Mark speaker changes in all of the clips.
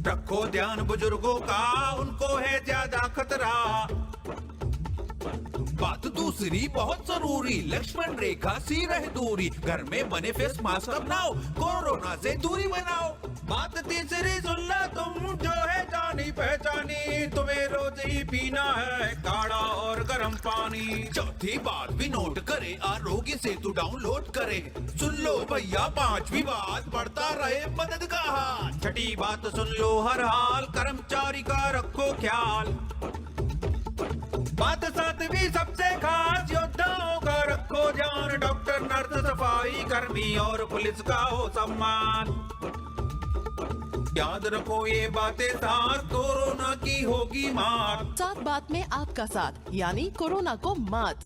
Speaker 1: रखो ध्यान बुजुर्गों का, उनको है ज्यादा खतरा। बात दूसरी बहुत जरूरी, लक्ष्मण रेखा सी रहे दूरी, घर में बने फेस मास्क अपनाओ, कोरोना से दूरी बनाओ। बात तीसरी सुन लो तुम, जो है जानी पहचानी, तुम्हें रोज ही पीना है काढ़ा और गर्म पानी। चौथी बात भी नोट करे, आरोग्य सेतु डाउनलोड करे। सुन लो भैया पांचवी बात, बढ़ता रहे मदद का हाथ। छठी बात सुन लो हर हाल, कर्मचारी का रखो ख्याल। बात सातवीं सबसे खास, योद्धाओं का रखो ध्यान, डॉक्टर नर्स सफाई कर्मी और पुलिस का हो सम्मान। याद रखो ये बातें साथ, कोरोना की होगी मात।
Speaker 2: सात बात में आपका साथ, यानी कोरोना को मात।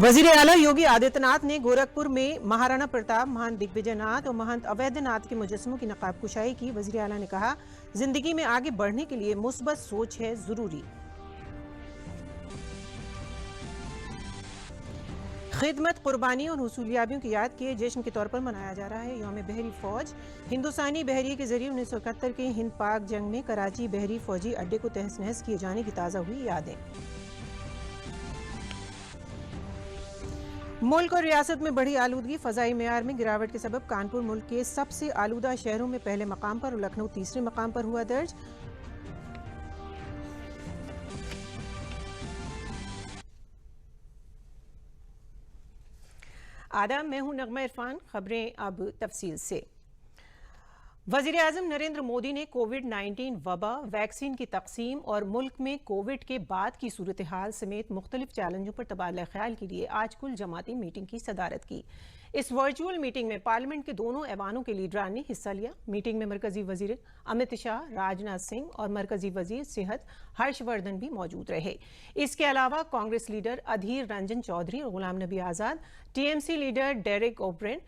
Speaker 3: वजीर आला योगी आदित्यनाथ ने गोरखपुर में महाराणा प्रताप, महंत दिग्विजयनाथ और महंत अवैधनाथ के मुजस्समों की नकाब कुशाई की। वजीर आला ने कहा, जिंदगी में आगे बढ़ने के लिए मुस्बत सोच है जरूरी। खिदमत, कुर्बानी और हुसूलियाबियों की याद के जश्न के तौर पर मनाया जा रहा है यौम बहरी फौज। हिंदुस्तानी बहरिये के जरिए 1971 के हिंद पाक जंग में कराची बहरी फौजी अड्डे को तहस नहस किए जाने की ताज़ा हुई यादें। मुल्क और रियासत में बढ़ी आलूदगी, फजाई मेयार में गिरावट के सबब कानपुर मुल्क के सबसे आलूदा शहरों में पहले मकाम पर और लखनऊ तीसरे मकाम पर हुआ दर्ज। आदाब, मैं हूं नगमा इरफान। खबरें अब तफसील से। वज़ीर-ए-आज़म नरेंद्र मोदी ने कोविड-19 वबा, वैक्सीन की तकसीम और मुल्क में कोविड के बाद की सूरत हाल समेत मुख्तलिफ चैलेंजों पर तबादला ख्याल के लिए आज कुल जमाती मीटिंग की सदारत की। इस वर्चुअल मीटिंग में पार्लियामेंट के दोनों ऐवानों के लीडरान ने हिस्सा लिया। मीटिंग में मरकजी वजीर अमित शाह, राजनाथ सिंह और मरकजी वजीर सेहत हर्षवर्धन भी मौजूद रहे। इसके अलावा कांग्रेस लीडर अधीर रंजन चौधरी और Ghulam Nabi Azad, TMC leader Derek O'Brien,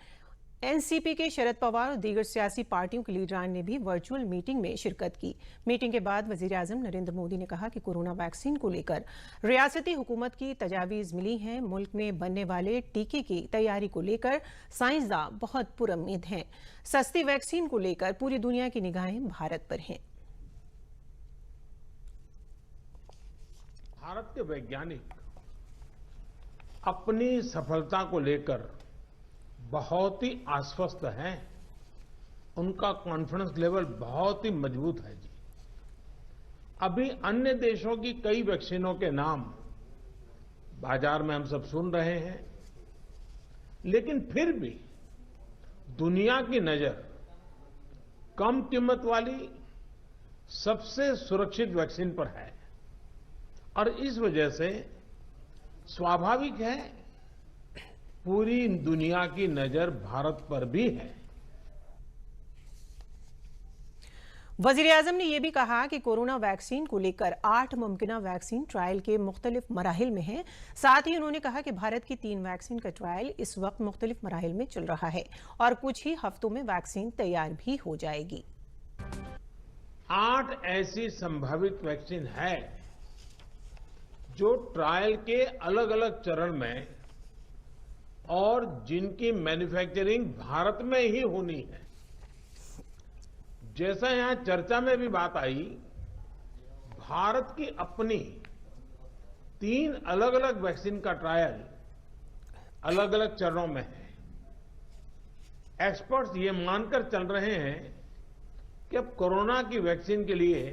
Speaker 3: NCP के शरद पवार और दीगर सियासी पार्टियों के लीडरान ने भी वर्चुअल मीटिंग में शिरकत की। मीटिंग के बाद वजीर आज़म नरेंद्र मोदी ने कहा कि कोरोना वैक्सीन को लेकर रियासती हुकूमत की तजावीज़ मिली हैं। मुल्क में बनने वाले टीके की तैयारी को लेकर साइंसदां बहुत पुरउम्मीद हैं। सस्ती वैक्सीन को लेकर पूरी दुनिया की निगाहें भारत पर हैं।
Speaker 4: भारत के वैज्ञानिक अपनी सफलता को लेकर बहुत ही आश्वस्त हैं। उनका कॉन्फिडेंस लेवल बहुत ही मजबूत है जी। अभी अन्य देशों की कई वैक्सीनों के नाम बाजार में हम सब सुन रहे हैं, लेकिन फिर भी दुनिया की नजर कम कीमत वाली सबसे सुरक्षित वैक्सीन पर है और इस वजह से स्वाभाविक है पूरी दुनिया की नजर भारत पर भी है।
Speaker 3: वज़ीर-ए-आज़म ने यह भी कहा कि कोरोना वैक्सीन को लेकर 8 मुमकिना वैक्सीन ट्रायल के मुख्तलिफ मराहिल में हैं। साथ ही उन्होंने कहा कि भारत की 3 वैक्सीन का ट्रायल इस वक्त मुख्तलिफ मराहिल में चल रहा है और कुछ ही हफ्तों में वैक्सीन तैयार भी हो जाएगी।
Speaker 4: 8 ऐसी संभावित वैक्सीन है जो ट्रायल के अलग अलग चरण में और जिनकी मैन्युफैक्चरिंग भारत में ही होनी है। जैसा यहां चर्चा में भी बात आई, भारत की अपनी 3 अलग अलग वैक्सीन का ट्रायल अलग अलग चरणों में है। एक्सपर्ट्स ये मानकर चल रहे हैं कि अब कोरोना की वैक्सीन के लिए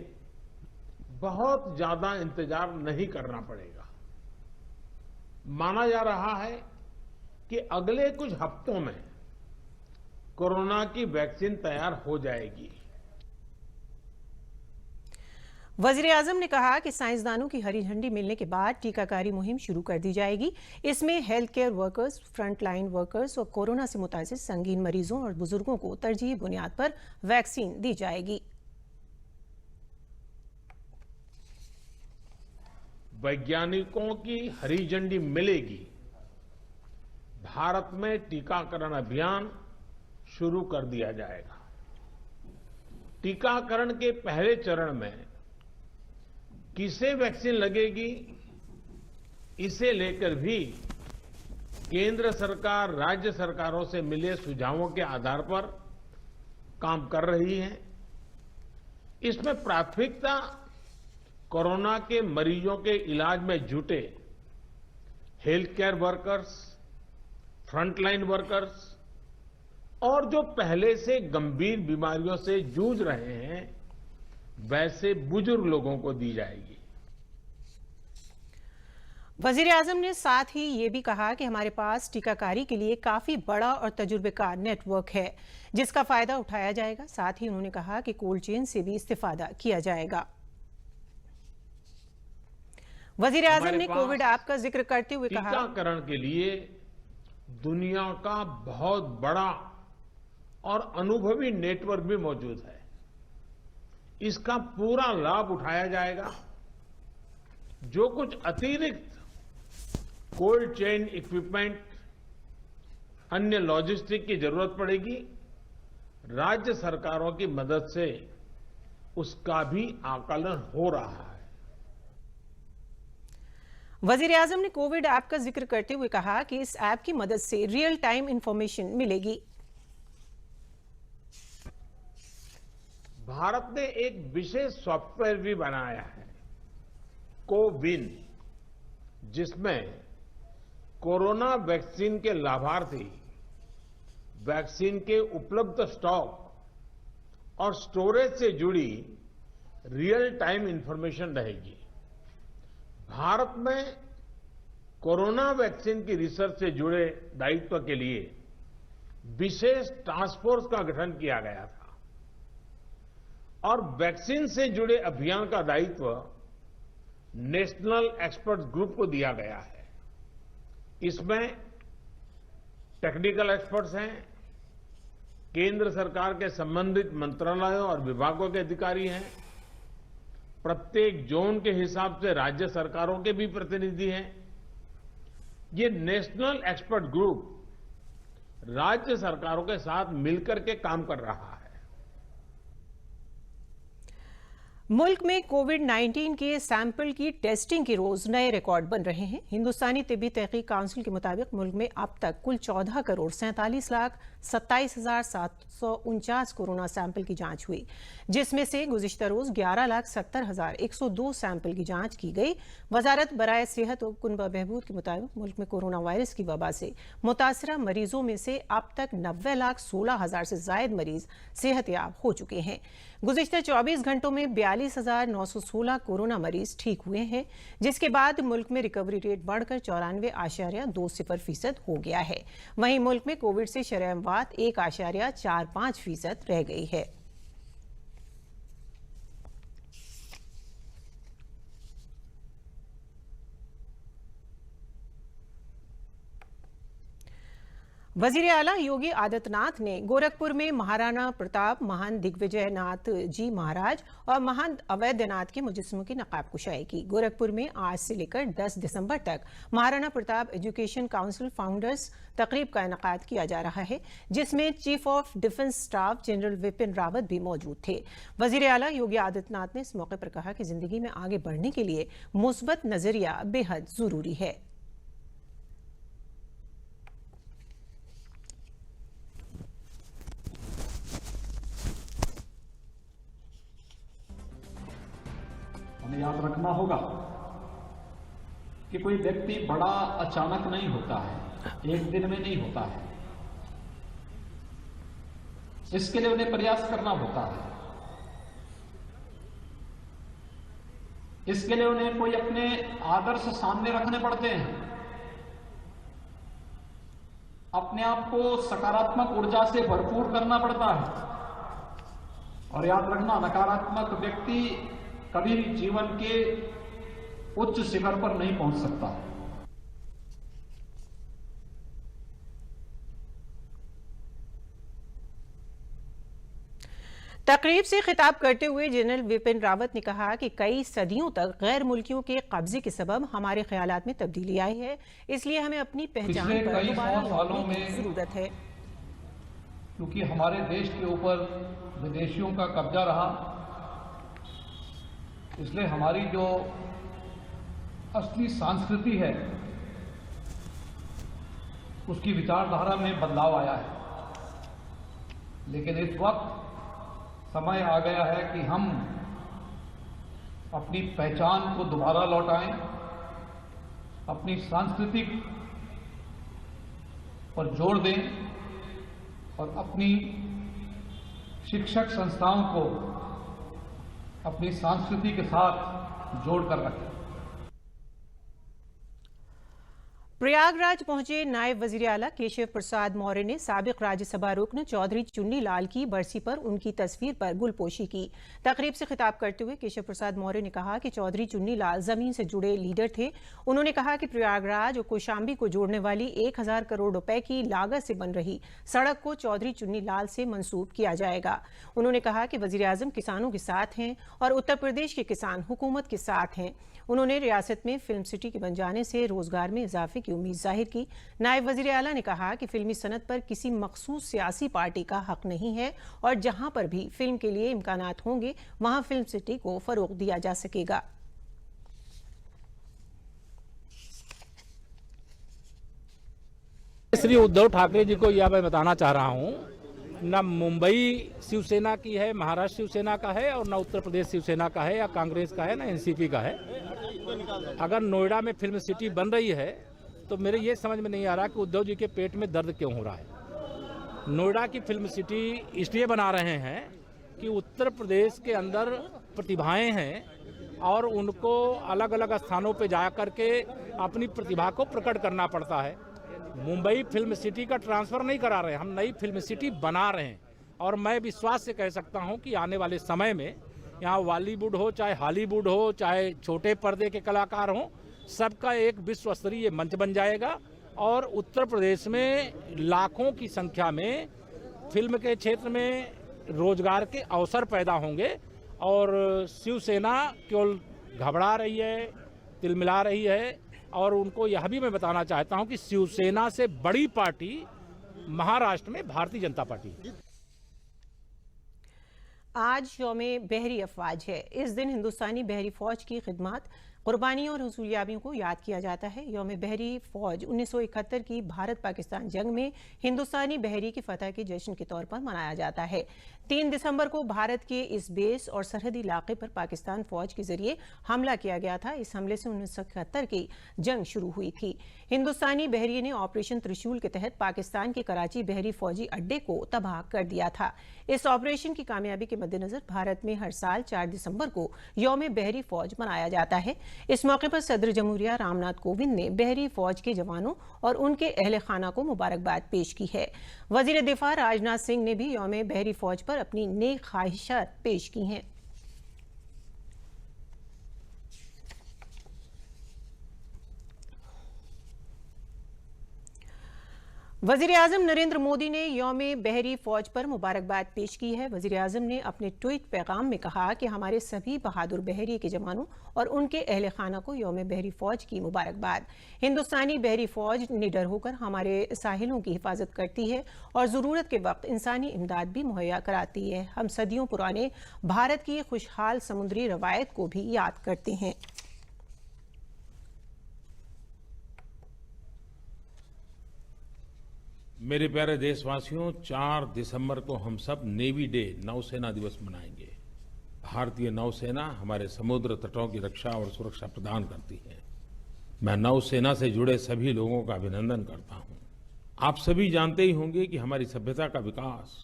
Speaker 4: बहुत ज्यादा इंतजार नहीं करना पड़ेगा। माना जा रहा है कि अगले कुछ हफ्तों में कोरोना की वैक्सीन तैयार हो जाएगी।
Speaker 3: वजीर आजम ने कहा कि साइंसदानों की हरी झंडी मिलने के बाद टीकाकारी मुहिम शुरू कर दी जाएगी। इसमें health care workers, front line workers और कोरोना से मुतासिर संगीन मरीजों और बुजुर्गों को तरजीही बुनियाद पर वैक्सीन दी जाएगी।
Speaker 4: वैज्ञानिकों की हरी झंडी मिलेगी, भारत में टीकाकरण अभियान शुरू कर दिया जाएगा। टीकाकरण के पहले चरण में किसे वैक्सीन लगेगी, इसे लेकर भी केंद्र सरकार राज्य सरकारों से मिले सुझावों के आधार पर काम कर रही है। इसमें प्राथमिकता कोरोना के मरीजों के इलाज में जुटे health care workers, frontline workers और जो पहले से गंभीर बीमारियों से जूझ रहे हैं वैसे बुजुर्ग लोगों को दी जाएगी।
Speaker 3: वजीर आजम ने साथ ही ये भी कहा कि हमारे पास टीकाकारी के लिए काफी बड़ा और तजुर्बेकार नेटवर्क है जिसका फायदा उठाया जाएगा। साथ ही उन्होंने कहा कि कोल्ड चेन से भी इस्तेफादा किया जाएगा। वजीर आजम ने कोविड ऐप का जिक्र करते हुए कहा,
Speaker 4: टीकाकरण के लिए दुनिया का बहुत बड़ा और अनुभवी नेटवर्क भी मौजूद है। इसका पूरा लाभ उठाया जाएगा। जो कुछ अतिरिक्त कोल्ड चेन इक्विपमेंट, अन्य लॉजिस्टिक की जरूरत पड़ेगी, राज्य सरकारों की मदद से उसका भी आकलन हो रहा है।
Speaker 3: वजीर आजम ने कोविड ऐप का जिक्र करते हुए कहा कि इस ऐप की मदद से रियल टाइम इंफॉर्मेशन मिलेगी।
Speaker 4: भारत ने एक विशेष सॉफ्टवेयर भी बनाया है, कोविन, जिसमें कोरोना वैक्सीन के लाभार्थी वैक्सीन के उपलब्ध स्टॉक और स्टोरेज से जुड़ी रियल टाइम इंफॉर्मेशन रहेगी। भारत में कोरोना वैक्सीन की रिसर्च से जुड़े दायित्व के लिए विशेष टास्क फोर्स का गठन किया गया था और वैक्सीन से जुड़े अभियान का दायित्व नेशनल एक्सपर्ट ग्रुप को दिया गया है। इसमें टेक्निकल एक्सपर्ट्स हैं, केंद्र सरकार के संबंधित मंत्रालयों और विभागों के अधिकारी हैं, प्रत्येक जोन के हिसाब से राज्य सरकारों के भी प्रतिनिधि हैं। ये नेशनल एक्सपर्ट ग्रुप राज्य सरकारों के साथ मिलकर के काम कर रहा है।
Speaker 3: मुल्क में कोविड-19 के सैंपल की टेस्टिंग के रोज नए रिकॉर्ड बन रहे हैं। हिंदुस्तानी तिब्बी तहकीक काउंसिल के मुताबिक मुल्क में अब तक कुल 14,47,27,749 कोरोना सैंपल की जांच हुई, जिसमें से गुज़िश्ता रोज 11,70,102 सैंपल की जांच की गई। वजारत बराए सेहत और कुनबा बहबूद के मुताबिक मुल्क में कोरोना वायरस की वबा से मुतासरा मरीजों में से अब तक 90,16,000 से जायद मरीज सेहतयाब हो चुके हैं। गुज़िश्ता 24 घंटों में 42,916 कोरोना मरीज ठीक हुए हैं, जिसके बाद मुल्क में रिकवरी रेट बढ़कर 94.20% हो गया है। वहीं मुल्क में कोविड से शरह अमवात 1.45% रह गई है। वजीर आला योगी आदित्यनाथ ने गोरखपुर में महाराणा प्रताप, महान दिग्विजय नाथ जी महाराज और महान अवैधनाथ के मुजस्समों की नकाब कुशाई की। गोरखपुर में आज से लेकर 10 दिसंबर तक Maharana Pratap education council founders तकरीब का इनेकाद किया जा रहा है, जिसमें chief of defence staff general Vipin Rawat भी मौजूद थे। वजीर आला योगी आदित्यनाथ ने इस मौके पर कहा कि जिंदगी में आगे बढ़ने के लिए मुस्बत नजरिया बेहद जरूरी है।
Speaker 5: हमें याद रखना होगा कि कोई व्यक्ति बड़ा अचानक नहीं होता है, एक दिन में नहीं होता है। इसके लिए उन्हें प्रयास करना होता है। इसके लिए उन्हें कोई अपने आदर्श सामने रखने पड़ते हैं। अपने आप को सकारात्मक ऊर्जा से भरपूर करना पड़ता है। और याद रखना, नकारात्मक व्यक्ति कभी जीवन के उच्च शिखर पर नहीं पहुंच सकता।
Speaker 3: तकरीब से खिताब करते हुए जनरल विपिन रावत ने कहा कि कई सदियों तक गैर मुल्कियों के कब्जे के सबब हमारे ख्यालात में तब्दीली आई है, इसलिए हमें अपनी पहचान पर दोबारा लौटने की जरूरत है।
Speaker 5: क्योंकि हमारे देश के ऊपर विदेशियों का कब्जा रहा, इसलिए हमारी जो असली संस्कृति है उसकी विचारधारा में बदलाव आया है। लेकिन इस वक्त समय आ गया है कि हम अपनी पहचान को दोबारा लौटाएं, अपनी सांस्कृतिक पर जोर दें और अपनी शिक्षक संस्थाओं को अपनी संस्कृति के साथ जोड़कर रखें।
Speaker 3: प्रयागराज पहुंचे नायब वजीर आला केशव प्रसाद मौर्य ने साबिक राज्यसभा रुकन चौधरी चुन्नी लाल की बरसी पर उनकी तस्वीर पर गुलपोशी की। तकरीब से खिताब करते हुए केशव प्रसाद मौर्य ने कहा कि चौधरी चुन्नी लाल जमीन से जुड़े लीडर थे। उन्होंने कहा कि प्रयागराज और कौशाम्बी को जोड़ने वाली 1000 करोड़ रुपए की लागत से बन रही सड़क को चौधरी चुन्नी लाल से मंसूब किया जाएगा। उन्होंने कहा कि वजीर आजम किसानों के साथ हैं और उत्तर प्रदेश के किसान हुकूमत के साथ हैं। उन्होंने रियासत में फिल्म सिटी के बन जाने से रोजगार में इजाफे की उम्मीद जाहिर की। नायब वजीर आला ने कहा कि फिल्मी सनत पर किसी मखसूस सियासी पार्टी का हक नहीं है और जहां पर भी फिल्म के लिए इम्कानात होंगे वहां फिल्म सिटी को फरोग दिया जा सकेगा।
Speaker 6: श्री उद्धव ठाकरे जी को यह मैं बताना चाह रहा हूं, न मुंबई शिवसेना की है, महाराष्ट्र शिवसेना का है और न उत्तर प्रदेश शिवसेना का है या कांग्रेस का है, न एनसीपी का है। अगर नोएडा में फिल्म सिटी बन रही है तो मेरे ये समझ में नहीं आ रहा कि उद्धव जी के पेट में दर्द क्यों हो रहा है। नोएडा की फिल्म सिटी इसलिए बना रहे हैं कि उत्तर प्रदेश के अंदर प्रतिभाएं हैं और उनको अलग अलग स्थानों पे जा करके अपनी प्रतिभा को प्रकट करना पड़ता है। मुंबई फिल्म सिटी का ट्रांसफर नहीं करा रहे, हम नई फिल्म सिटी बना रहे हैं। और मैं विश्वास से कह सकता हूं कि आने वाले समय में यहाँ बॉलीवुड हो, चाहे हॉलीवुड हो, चाहे छोटे पर्दे के कलाकार हों, सबका एक विश्व स्तरीय मंच बन जाएगा और उत्तर प्रदेश में लाखों की संख्या में फिल्म के क्षेत्र में रोजगार के अवसर पैदा होंगे। और शिवसेना केवल घबरा रही है, तिलमिला रही है और उनको यह भी मैं बताना चाहता हूं कि शिवसेना से बड़ी पार्टी महाराष्ट्र में भारतीय जनता पार्टी।
Speaker 3: आज यौम बहरी अफवाज है। इस दिन हिंदुस्तानी बहरी फौज की खिदमत, कुर्बानियों और हुसूलियाबियों को याद किया जाता है। यौम बहरी फौज 1971 की भारत पाकिस्तान जंग में हिंदुस्तानी बहरी की फतह के जश्न के तौर पर मनाया जाता है। 3 दिसंबर को भारत के इस बेस और सरहदी इलाके पर पाकिस्तान फौज के जरिए हमला किया गया था। इस हमले से 1971 की जंग शुरू हुई थी। हिंदुस्तानी बहरिये ने ऑपरेशन त्रिशूल के तहत पाकिस्तान के कराची बहरी फौजी अड्डे को तबाह कर दिया था। इस ऑपरेशन की कामयाबी के मद्देनजर भारत में हर साल 4 दिसंबर को यौम बहरी फौज मनाया जाता है। इस मौके पर सदर जमहूरिया रामनाथ कोविंद ने बहरी फौज के जवानों और उनके अहले खाना को मुबारकबाद पेश की है। वजीर दिफा राजनाथ सिंह ने भी यौम बहरी फौज पर अपनी नेक ख्वाहिशात पेश की हैं। वजीर आजम नरेंद्र मोदी ने यौम बहरी फौज पर मुबारकबाद पेश की है। वजीर आजम ने अपने ट्वीट पैगाम में कहा कि हमारे सभी बहादुर बहरी के जवानों और उनके अहले खाना को यौम बहरी फौज की मुबारकबाद। हिंदुस्तानी बहरी फौज निडर होकर हमारे साहिलों की हिफाजत करती है और ज़रूरत के वक्त इंसानी इमदाद भी मुहैया कराती है। हम सदियों पुराने भारत की खुशहाल समुद्री रवायत को भी याद करते हैं।
Speaker 4: मेरे प्यारे देशवासियों, 4 दिसंबर को हम सब नेवी डे, नौसेना दिवस मनाएंगे। भारतीय नौसेना हमारे समुद्र तटों की रक्षा और सुरक्षा प्रदान करती है। मैं नौसेना से जुड़े सभी लोगों का अभिनंदन करता हूं। आप सभी जानते ही होंगे कि हमारी सभ्यता का विकास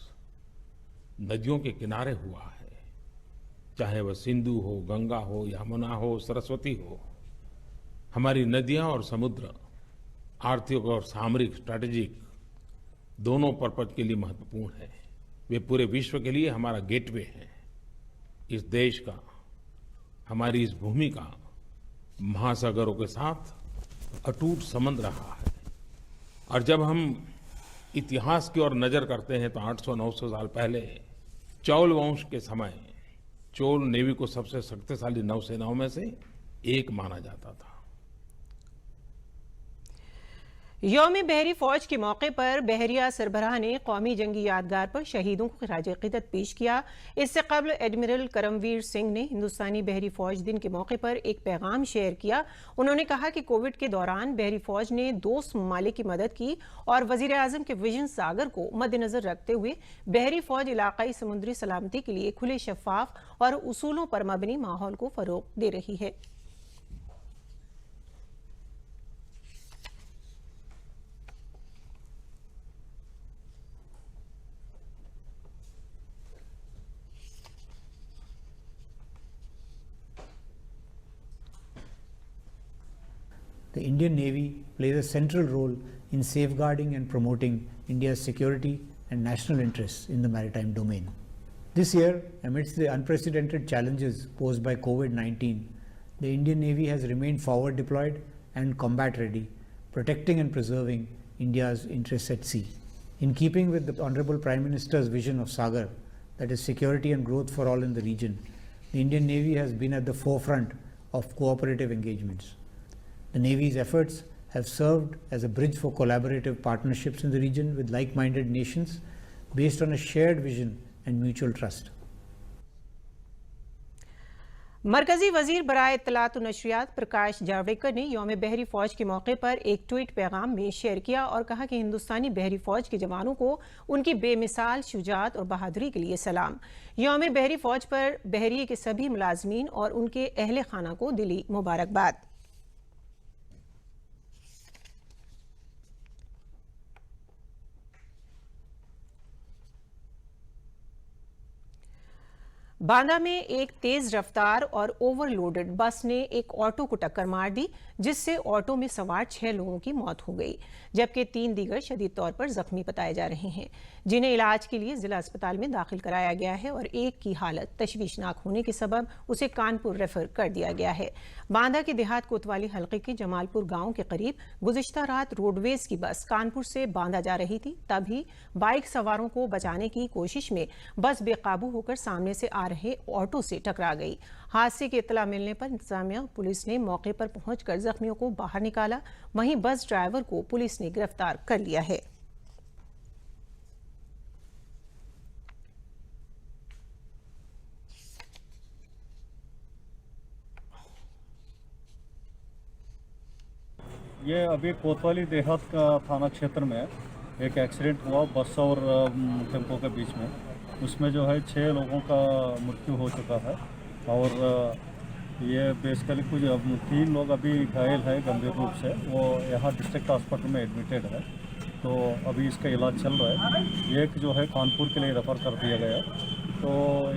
Speaker 4: नदियों के किनारे हुआ है, चाहे वह सिंधु हो, गंगा हो, यमुना हो, सरस्वती हो। हमारी नदियां और समुद्र आर्थिक और सामरिक, स्ट्रैटेजिक दोनों पर्पज के लिए महत्वपूर्ण है। वे पूरे विश्व के लिए हमारा गेटवे है। इस देश का हमारी इस भूमि का महासागरों के साथ अटूट संबंध रहा है। और जब हम इतिहास की ओर नजर करते हैं तो 800-900 साल पहले चौल वंश के समय चोल नेवी को सबसे शक्तिशाली नौसेनाओं में से एक माना जाता था।
Speaker 3: यौम बहरी फौज के मौके पर बहरिया सरबराह ने कौमी जंगी यादगार पर शहीदों को खराज अकीदत पेश किया। इससे कबल एडमिरल करमवीर सिंह ने हिंदुस्तानी बहरी फौज दिन के मौके पर एक पैगाम शेयर किया। उन्होंने कहा कि कोविड के दौरान बहरी फौज ने दोस्त ममालिक की मदद की और वजीर आजम के विजन सागर को मद्देनजर रखते हुए बहरी फौज इलाकाई समुद्री सलामती के लिए खुले, शफाफ और उसूलों पर मबनी माहौल को फरोग दे रही है।
Speaker 7: The Indian Navy plays a central role in safeguarding and promoting India's security and national interests in the maritime domain. This year, amidst the unprecedented challenges posed by COVID-19, the Indian Navy has remained forward deployed and combat ready, protecting and preserving India's interests at sea. In keeping with the Honorable Prime Minister's vision of Sagar, that is security and growth for all in the region, the Indian Navy has been at the forefront of cooperative engagements. The Navy's efforts have served as a bridge for collaborative partnerships in the region with like-minded nations based on a shared vision and mutual trust.
Speaker 3: मरकजी वजीर बराए इत्तलात व नशरियात प्रकाश जावड़ेकर ने यौम बहरी फौज के मौके पर एक ट्वीट पैगाम में शेयर किया और कहा कि हिंदुस्तानी बहरी फौज के जवानों को उनकी बेमिसाल शुजात और बहादुरी के लिए सलाम। यौम बहरी फौज पर बहरिए के सभी मुलाजमीन और उनके अहले खाना को दिली मुबारकबाद। बांदा में एक तेज रफ्तार और ओवरलोडेड बस ने एक ऑटो को टक्कर मार दी, जिससे ऑटो में सवार 6 लोगों की मौत हो गई, जबकि 3 दीगर शदीद तौर पर जख्मी बताए जा रहे हैं, जिन्हें इलाज के लिए जिला अस्पताल में दाखिल कराया गया है और एक की हालत तशवीशनाक होने के सबब उसे कानपुर रेफर कर दिया गया है। बांदा के देहात कोतवाली हल्के के जमालपुर गांव के करीब गुज़िश्ता रात रोडवेज की बस कानपुर से बांदा जा रही थी, तभी बाइक सवारों को बचाने की कोशिश में बस बेकाबू होकर सामने से आ रहे ऑटो से टकरा गई। हादसे की इत्तला मिलने पर इंतजामिया पुलिस ने मौके पर पहुंचकर जख्मियों को बाहर निकाला, वहीं बस ड्राइवर को पुलिस ने गिरफ्तार कर लिया है।
Speaker 8: ये अभी कोतवाली देहात का थाना क्षेत्र में एक एक्सीडेंट हुआ बस और टेम्पो के बीच में। उसमें जो है 6 लोगों का मृत्यु हो चुका है और ये बेसिकली कुछ 3 लोग अभी घायल है गंभीर रूप से, वो यहाँ डिस्ट्रिक्ट हॉस्पिटल में एडमिटेड है, तो अभी इसका इलाज चल रहा है। एक जो है कानपुर के लिए रेफ़र कर दिया गया, तो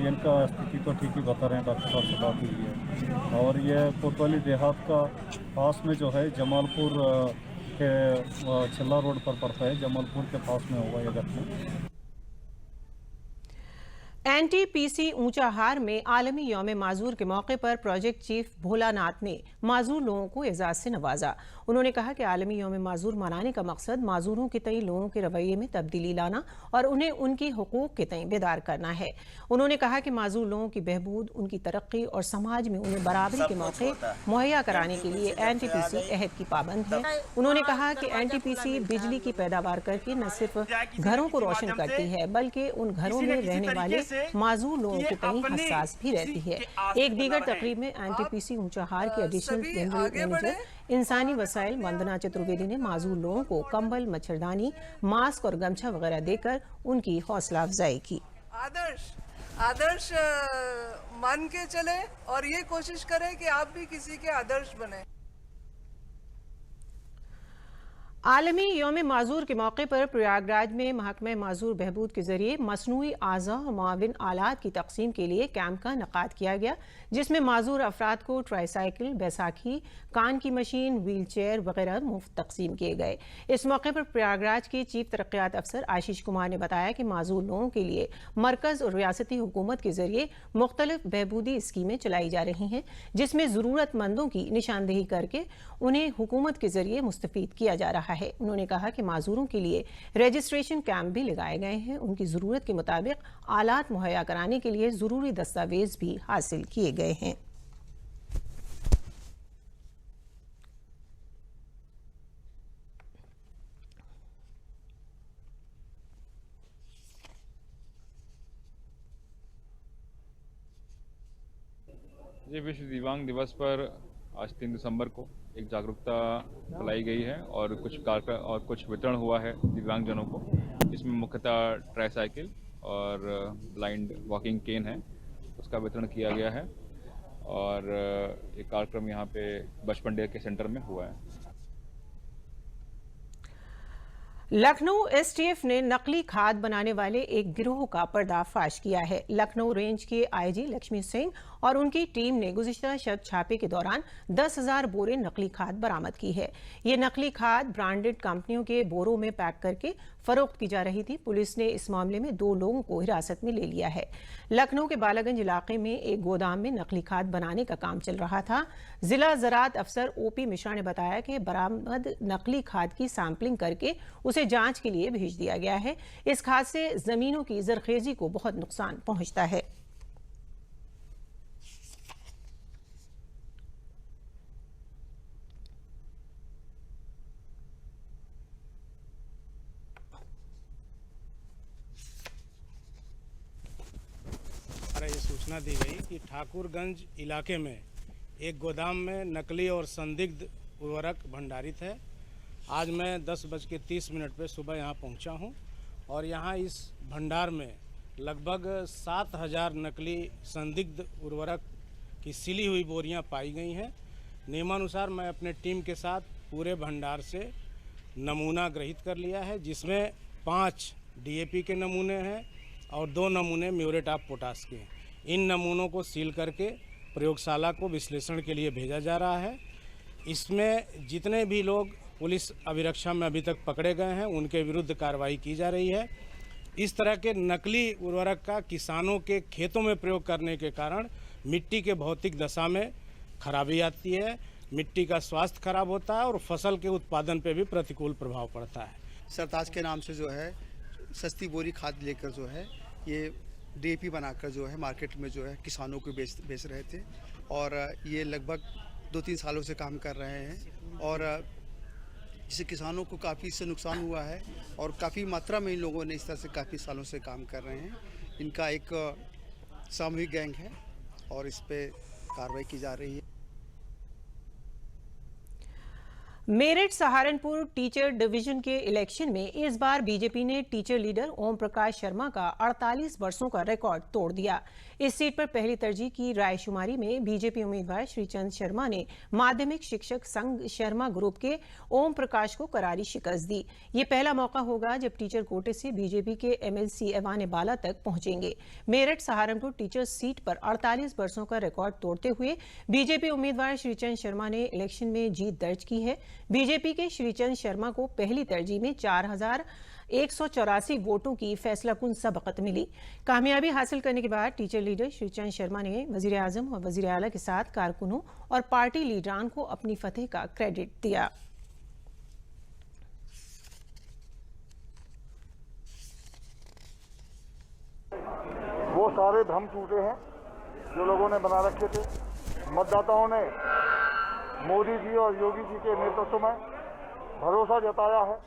Speaker 8: इनका स्थिति तो ठीक ही बता रहे हैं, डॉक्टर साहब से बात हुई है। और ये कोतवाली देहात का पास में जो है जमालपुर के चिल्ला रोड पर पड़ता है, जमालपुर के पास में होगा ये घटना।
Speaker 3: एनटीपीसी ऊंचाहार में आलमी यौम माजूर के मौके पर प्रोजेक्ट चीफ भोलानाथ ने माजूर लोगों को एजाज से नवाजा। उन्होंने कहा कि आलमी यौम माजूर मनाने का मकसद माजूरों के तई लोगों के रवैये में तब्दीली लाना और उन्हें उनकी हुकूक के तई बेदार करना है। उन्होंने कहा कि माजूर लोगों की बहबूद, उनकी तरक्की और समाज में उन्हें बराबरी के मौके मुहैया कराने के लिए एनटीपीसी अहद की पाबंद है। उन्होंने कहा कि एनटीपीसी बिजली की पैदावार करके न सिर्फ घरों को रोशन करती है, बल्कि उन घरों में रहने वाले माजूर लोगों के तई हसास भी रहती है। एक दीगर तकरीब में एनटीपीसी ऊंचाहार के एडिशनल जनरल मैनेजर इंसानी वसाइल वंदना चतुर्वेदी ने माजूर लोगों को कंबल, मच्छरदानी, मास्क और गमछा वगैरह देकर उनकी हौसला अफजाई की।
Speaker 9: आदर्श मान के चले और ये कोशिश करें कि आप भी किसी के आदर्श बने।
Speaker 3: आलमी यौम माजूर के मौके पर प्रयागराज में महकमा माजूर बहबूद के जरिए मसनूई आज़ा और मुआविन आलात की तकसीम के लिए कैंप का इनेकाद किया गया, जिसमें माजूर अफराद को ट्राईसाइकिल, बैसाखी, कान की मशीन, व्हील चेयर वगैरह मुफ्त तकसीम किए गए। इस मौके पर प्रयागराज के चीफ तरक्यात अफसर आशीष कुमार ने बताया कि माजूर लोगों के लिए मरकज और रियासती हुकूमत के जरिए मुख्तलिफ बहबूदी स्कीमें चलाई जा रही हैं, जिसमें ज़रूरतमंदों की निशानदेही करके उन्हें हुकूमत के जरिए मुस्तफीद किया जा रहा है। उन्होंने कहा कि माजूरों के लिए रजिस्ट्रेशन कैंप भी लगाए गए हैं। उनकी ज़रूरत के मुताबिक आलात मुहैया कराने के लिए ज़रूरी दस्तावेज भी हासिल किए गए हैं।
Speaker 10: ये विश्व दिव्यांग दिवस पर आज 3 दिसंबर को एक जागरूकता फैलाई गई है और कुछ वितरण हुआ है दिव्यांगजनों को। इसमें मुख्यतः ट्राईसाइकिल और ब्लाइंड वॉकिंग केन है, उसका वितरण किया गया है और एक कार्यक्रम यहाँ पे बचपन डे के सेंटर में हुआ है।
Speaker 3: लखनऊ एसटीएफ ने नकली खाद बनाने वाले एक गिरोह का पर्दाफाश किया है। लखनऊ रेंज के आईजी लक्ष्मी सिंह और उनकी टीम ने गुज़िश्ता शब छापे के दौरान 10,000 बोरे नकली खाद बरामद की है। ये नकली खाद ब्रांडेड कंपनियों के बोरों में पैक करके फरोख्त की जा रही थी। पुलिस ने इस मामले में 2 लोगों को हिरासत में ले लिया है। लखनऊ के बालागंज इलाके में एक गोदाम में नकली खाद बनाने का काम चल रहा था। जिला ज़राअत अफसर ओपी मिश्रा ने बताया कि बरामद नकली खाद की सैंपलिंग करके उसे जांच के लिए भेज दिया गया है। इस खाद से जमीनों की जरखेजी को बहुत नुकसान पहुंचता है।
Speaker 11: ये सूचना दी गई कि ठाकुरगंज इलाके में एक गोदाम में नकली और संदिग्ध उर्वरक भंडारित है। आज मैं 10:30 पे सुबह यहाँ पहुँचा हूँ और यहाँ इस भंडार में लगभग 7,000 नकली संदिग्ध उर्वरक की सिली हुई बोरियाँ पाई गई हैं। नियमानुसार मैं अपने टीम के साथ पूरे भंडार से नमूना ग्रहित कर लिया है, जिसमें 5 डीएपी के नमूने हैं और 2 नमूने म्यूरेट ऑफ पोटाश के हैं। इन नमूनों को सील करके प्रयोगशाला को विश्लेषण के लिए भेजा जा रहा है। इसमें जितने भी लोग पुलिस अभिरक्षा में अभी तक पकड़े गए हैं उनके विरुद्ध कार्रवाई की जा रही है। इस तरह के नकली उर्वरक का किसानों के खेतों में प्रयोग करने के कारण मिट्टी के भौतिक दशा में खराबी आती है, मिट्टी का स्वास्थ्य खराब होता है और फसल के उत्पादन पर भी प्रतिकूल प्रभाव पड़ता है।
Speaker 12: सरताज के नाम से जो है सस्ती बोरी खाद लेकर जो है ये डीएपी बनाकर जो है मार्केट में जो है किसानों को बेच रहे थे और ये लगभग 2-3 सालों से काम कर रहे हैं और इससे किसानों को काफ़ी इससे नुकसान हुआ है और काफ़ी मात्रा में इन लोगों ने इस तरह से काफ़ी सालों से काम कर रहे हैं। इनका एक सामूहिक गैंग है और इस पे कार्रवाई की जा रही है।
Speaker 3: मेरठ सहारनपुर टीचर डिवीजन के इलेक्शन में इस बार बीजेपी ने टीचर लीडर ओम प्रकाश शर्मा का 48 वर्षों का रिकॉर्ड तोड़ दिया। इस सीट पर पहली तरजीह की रायशुमारी में बीजेपी उम्मीदवार श्रीचंद शर्मा ने माध्यमिक शिक्षक संघ शर्मा ग्रुप के ओम प्रकाश को करारी शिकस्त दी। ये पहला मौका होगा जब टीचर कोटे से बीजेपी के एमएलसी ऐवान बाला तक पहुंचेंगे। मेरठ सहारनपुर टीचर सीट पर 48 वर्षों का रिकॉर्ड तोड़ते हुए बीजेपी उम्मीदवार श्रीचंद शर्मा ने इलेक्शन में जीत दर्ज की है। बीजेपी के श्रीचंद शर्मा को पहली तरजीह में 4,184 वोटों की फैसलाकुन सबकत मिली। कामयाबी हासिल करने के बाद टीचर लीडर श्रीचंद शर्मा ने वजीर आजम और वजीर आला के साथ कारकुनों और पार्टी लीडरान को अपनी फतेह का क्रेडिट दिया।
Speaker 13: वो सारे भ्रम टूटे हैं जो लोगों ने बना रखे थे। मतदाताओं ने मोदी जी और योगी जी के नेतृत्व में भरोसा जताया है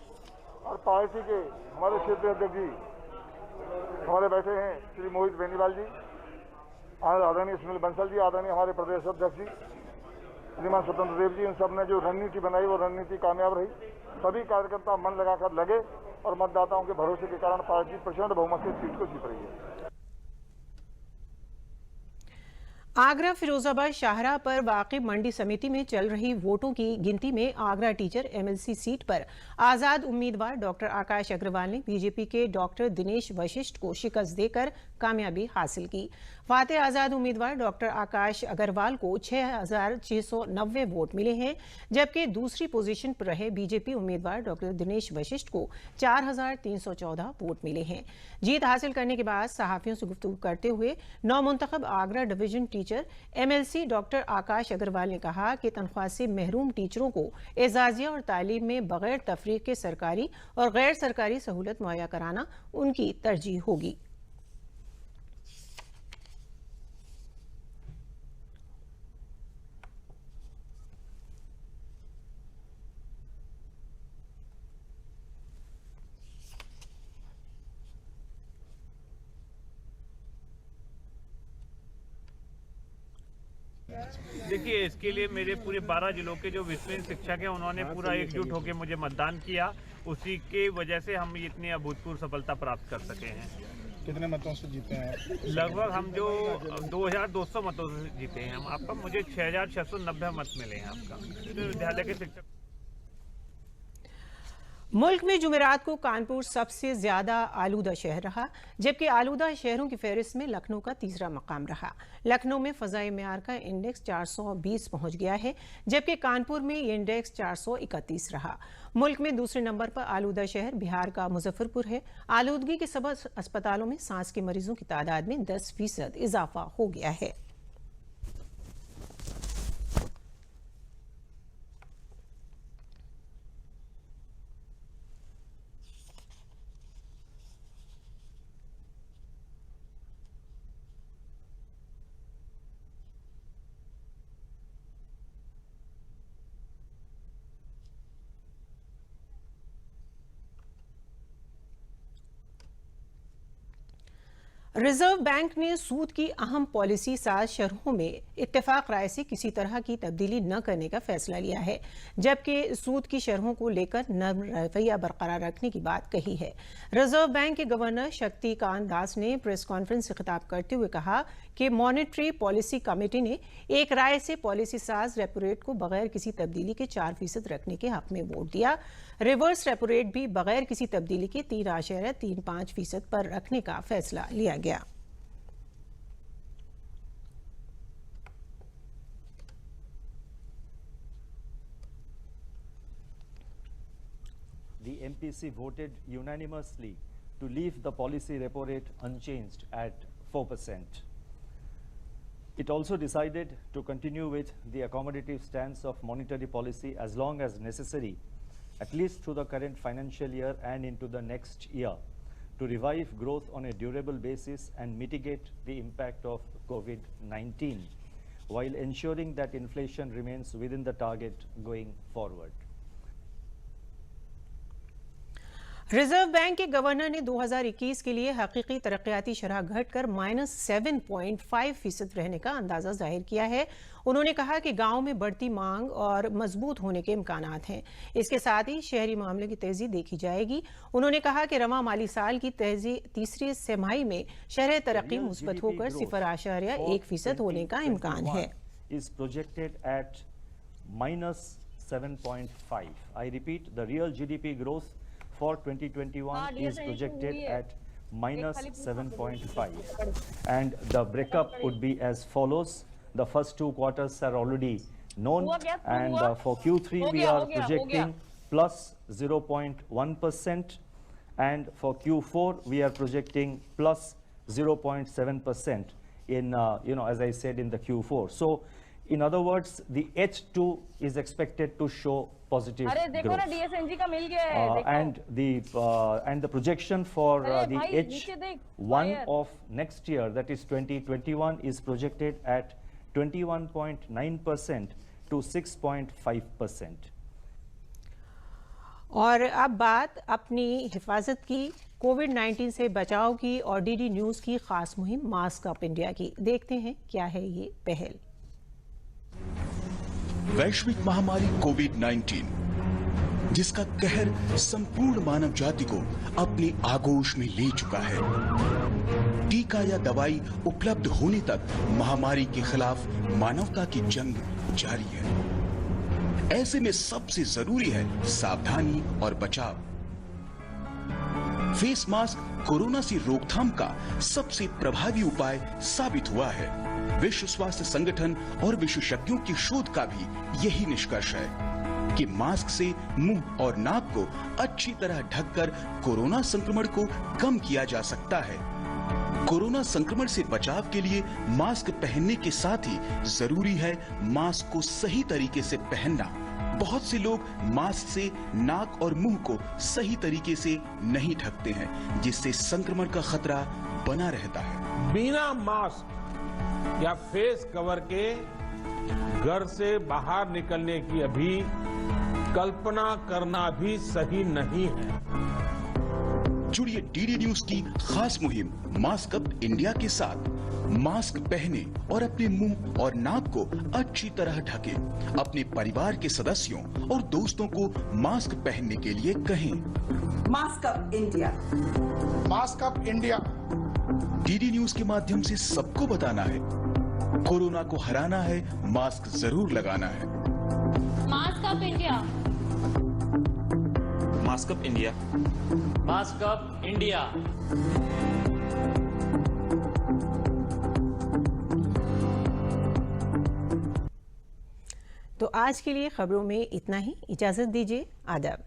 Speaker 13: और पार्टी के हमारे क्षेत्रीय अध्यक्ष जी हमारे बैठे हैं श्री मोहित बेनीवाल जी, आदरणीय सुनील बंसल जी, आदरणीय हमारे प्रदेश अध्यक्ष जी श्रीमान स्वतंत्र देव जी, इन सब ने जो रणनीति बनाई वो रणनीति कामयाब रही। सभी कार्यकर्ता मन लगाकर लगे और मतदाताओं के भरोसे के कारण पार्टी प्रचंड बहुमत से सीट को जीत रही है।
Speaker 3: आगरा फिरोजाबाद शाहरा पर वाक़ई मंडी समिति में चल रही वोटों की गिनती में आगरा टीचर एमएलसी सीट पर आज़ाद उम्मीदवार डॉक्टर आकाश अग्रवाल ने बीजेपी के डॉक्टर दिनेश वशिष्ठ को शिकस्त देकर कामयाबी हासिल की। फातेह आज़ाद उम्मीदवार डॉक्टर आकाश अग्रवाल को 6,690 वोट मिले हैं, जबकि दूसरी पोजीशन पर रहे बीजेपी उम्मीदवार डॉक्टर दिनेश वशिष्ठ को 4,314 वोट मिले हैं। जीत हासिल करने के बाद सहाफियों से गुफ्तगू करते हुए नौमुंतखब Agra division teacher MLC doctor Akash Agarwal ने कहा कि तनख्वाह से महरूम टीचरों को एजाजिया और तालीम में बगैर तफरीक के सरकारी और गैर सरकारी सहूलत मुहैया कराना उनकी तरजीह होगी।
Speaker 14: देखिए, इसके लिए मेरे पूरे 12 जिलों के जो विश्वसनीय शिक्षक हैं उन्होंने पूरा एकजुट होकर मुझे मतदान किया। उसी के वजह से हम इतनी अभूतपूर्व सफलता प्राप्त कर सके हैं।
Speaker 15: कितने मतों से जीते हैं?
Speaker 14: लगभग हम जो 2200 मतों से जीते हैं। हम आपका मुझे 6,690 मत मिले हैं आपका विद्यालय के शिक्षक।
Speaker 3: मुल्क में जुमेरात को कानपुर सबसे ज्यादा आलूदा शहर रहा, जबकि आलूदा शहरों की फहरिस्त में लखनऊ का तीसरा मकाम रहा। लखनऊ में फ़ज़ाई मेयार का इंडेक्स 420 पहुंच गया है, जबकि कानपुर में ये इंडेक्स 431 रहा। मुल्क में दूसरे नंबर पर आलूदा शहर बिहार का मुजफ्फरपुर है। आलूदगी के सबब अस्पतालों में सांस के मरीजों की तादाद में 10% इजाफा हो गया है। रिजर्व बैंक ने सूद की अहम पॉलिसी साज शरहों में इत्तेफाक राय से किसी तरह की तब्दीली न करने का फैसला लिया है, जबकि सूद की शरहों को लेकर नर्म रवैया बरकरार रखने की बात कही है। रिजर्व बैंक के गवर्नर शक्तिकांत दास ने प्रेस कॉन्फ्रेंस से खिताब करते हुए कहा कि मॉनेटरी पॉलिसी कमेटी ने एक राय से पॉलिसी साज रेपो रेट को बगैर किसी तब्दीली के 4% रखने के हक में वोट दिया। रिवर्स रेपो रेट भी बगैर किसी तब्दीली के 3.35% पर रखने का फैसला लिया गया।
Speaker 16: The MPC voted unanimously to leave the policy repo rate unchanged at 4%. It also decided to continue with the accommodative stance of monetary policy as long as necessary, at least through the current financial year and into the next year, to revive growth on a durable basis and mitigate the impact of COVID-19, while ensuring that inflation remains within the target going forward.
Speaker 3: Reserve bank के governor ने 2021 के लिए हकीकी तरक्याती शरह घटकर -7.5% रहने का अंदाजा जाहिर किया है। उन्होंने कहा कि गांव में बढ़ती मांग और मजबूत होने के इम्कानात हैं। इसके साथ ही शहरी मामले की तेजी देखी जाएगी। उन्होंने कहा कि रवां माली साल की तीसरी तिमाही में शरह तरक्की मुस्बत होकर 0.1% होने का इम्कान है।
Speaker 16: Is projected at -7.5. I repeat, the real GDP growth for 2021 is projected at -7.5, and the breakup would be as follows. The first two quarters are already known, and for Q3 we are projecting plus 0.1%, and for Q4 we are projecting plus 0.7% in as I said in the Q4. So in other words, the H2 is expected to show positive growth. And the projection for the H1 of next year, that is 2021, is projected at 21.9% to 6.5%.
Speaker 3: और अब बात अपनी हिफाजत की, कोविड-19 से बचाव की और डीडी न्यूज़ की खास मुहिम मास्क अप इंडिया की। देखते हैं क्या है ये पहल।
Speaker 17: वैश्विक महामारी कोविड-19 जिसका कहर संपूर्ण मानव जाति को अपनी आगोश में ले चुका है। टीका या दवाई उपलब्ध होने तक महामारी के खिलाफ मानवता की जंग जारी है। ऐसे में सबसे जरूरी है सावधानी और बचाव। फेस मास्क कोरोना से रोकथाम का सबसे प्रभावी उपाय साबित हुआ है। विश्व स्वास्थ्य संगठन और विशेषज्ञों की शोध का भी यही निष्कर्ष है कि मास्क से मुंह और नाक को अच्छी तरह ढककर कोरोना संक्रमण को कम किया जा सकता है। कोरोना संक्रमण से बचाव के लिए मास्क पहनने के साथ ही जरूरी है मास्क को सही तरीके से पहनना। बहुत से लोग मास्क से नाक और मुंह को सही तरीके से नहीं ढकते हैं, जिससे संक्रमण का खतरा बना रहता है।
Speaker 4: बिना मास्क या फेस कवर के घर से बाहर निकलने की अभी कल्पना करना भी सही नहीं है।
Speaker 17: जुड़िए डीडी न्यूज की खास मुहिम मास्क अप इंडिया के साथ। मास्क पहने और अपने मुंह और नाक को अच्छी तरह ढके। अपने परिवार के सदस्यों और दोस्तों को मास्क पहनने के लिए कहें।
Speaker 18: Mask up India,
Speaker 15: mask up India.
Speaker 17: DD news के माध्यम से सबको बताना है, कोरोना को हराना है, मास्क जरूर लगाना है।
Speaker 19: Mask up India,
Speaker 20: mask up India,
Speaker 19: mask up India.
Speaker 3: तो आज के लिए खबरों में इतना ही। इजाजत दीजिए। आदाब।